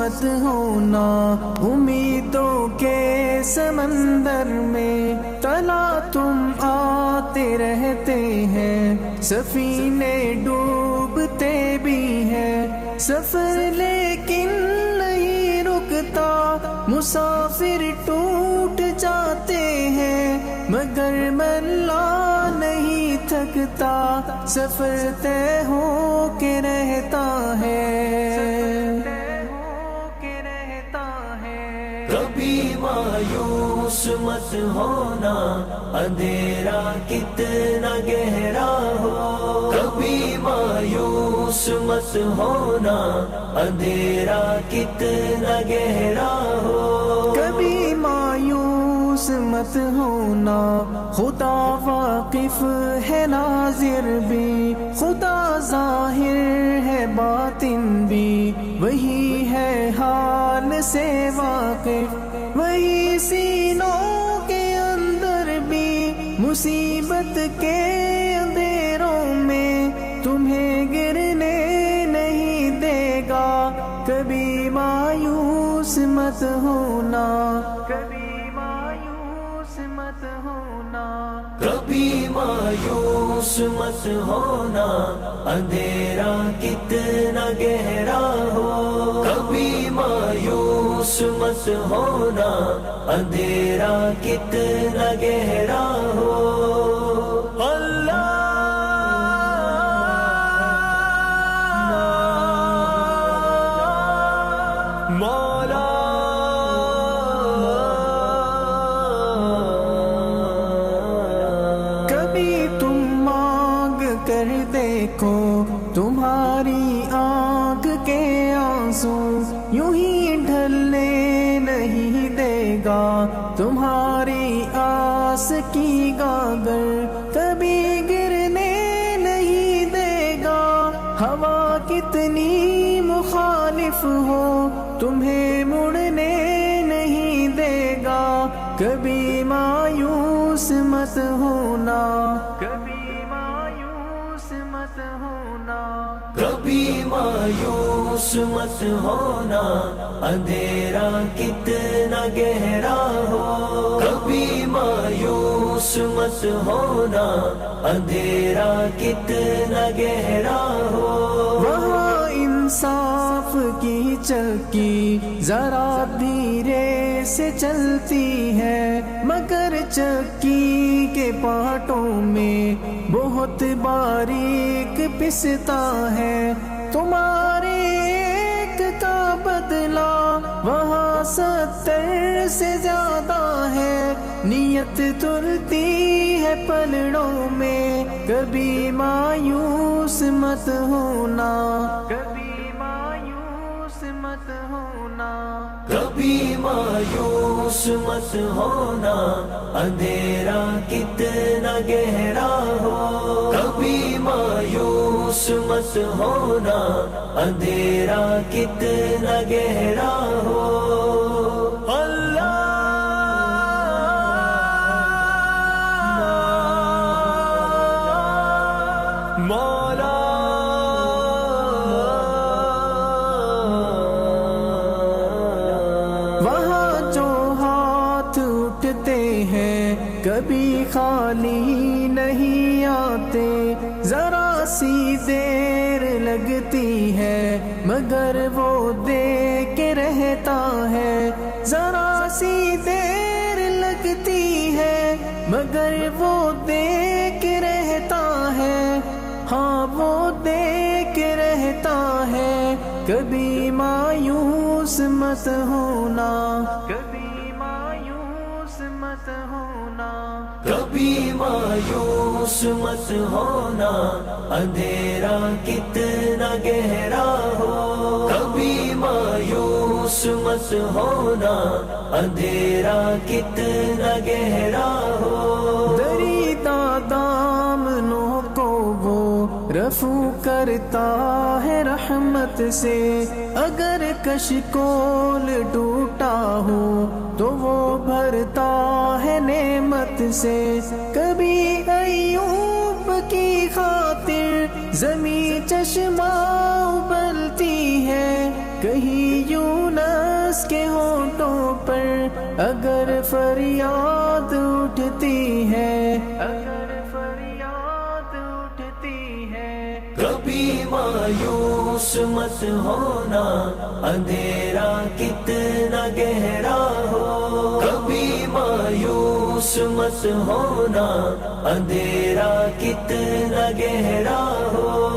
مت ہونا، امیدوں کے سمندر میں تلا تم آتے رہتے ہیں، سفینے ڈوبتے بھی ہیں، سفر لیکن نہیں رکتا، مسافر ٹوٹ جاتے ہیں، مگر ملا نہیں تھکتا، سفر طے ہو کے رہتا ہے۔ کبھی مایوس مت ہونا، اندھیرا کتنا گہرا ہو، کبھی مایوس مت ہونا، اندھیرا کتنا گہرا ہو، کبھی مایوس مت ہونا، خدا واقف ہے ناظر بھی، خدا ظاہر ہے باطن بھی، وہی ہے حال سے واقف، وہی سینوں کے اندر بھی، مصیبت کے اندھیروں میں تمہیں گرنے نہیں دے گا، کبھی مایوس مت ہونا، کبھی مایوس مت ہونا، کبھی مایوس مت ہونا، اندھیرا کتنا گہرا ہو، کبھی مایوس مت ہونا، اندھیرا کتنا گہرا ہو، اللہ مولا کر دیکھو تمہاری آنکھ کے آنسو، یوں ہی ڈھلنے نہیں دے گا تمہاری آس کی گاگر، کبھی گرنے نہیں دے گا، ہوا کتنی مخالف ہو تمہیں مڑنے نہیں دے گا، کبھی مایوس مت ہونا، کبھی کبھی مایوس مت ہونا، اندھیرا کتنا گہرا ہو، کبھی مایوس مت ہونا، اندھیرا کتنا گہرا ہو، وہاں انصاف کی چکی ذرا دھیرے سے چلتی ہے، مگر چکی کے پارٹوں میں بہت باریک پستا ہے، تمہارے ایک کا بدلہ وہاں 70 سے زیادہ ہے، نیت تلتی ہے پلڑوں میں، کبھی مایوس مت ہونا، کبھی مایوس مت ہونا، کبھی مایوس مت ہونا، اندھیرا کتنا گہرا ہو، کبھی مایوس مت ہونا، اندھیرا کتنا گہرا ہو، اللہ مولا وہاں جو ہاتھ اٹھتے ہیں کبھی خالی نہیں آتے، ذرا سی دیر لگتی ہے مگر وہ دے کے رہتا ہے، ذرا سی دیر لگتی ہے مگر وہ دے کے رہتا ہے، ہاں وہ دے کے رہتا ہے، کبھی مایوس مت ہونا، کبھی مایوس مت ہونا، کبھی مایوس مت ہونا، اندھیرا کتنا گہرا ہو، کبھی مایوس مت ہونا، اندھیرا کتنا گہرا ہو، دریدہ دامنوں کو وہ رفو کرتا ہے رحمت سے، اگر کشکول ٹوٹا ہو تو وہ بھرتا ہے نعمت سے، کبھی ایوب کی خاطر زمیں چشمہ ابلتی ہے، کہیں یوں اس کے ہونٹوں پر اگر فریاد اٹھتی ہے، اگر فریاد اٹھتی ہے، کبھی مایوس مت ہونا اندھیرا کتنا گہرا ہو، کبھی مایوس مت ہونا اندھیرا کتنا گہرا ہو،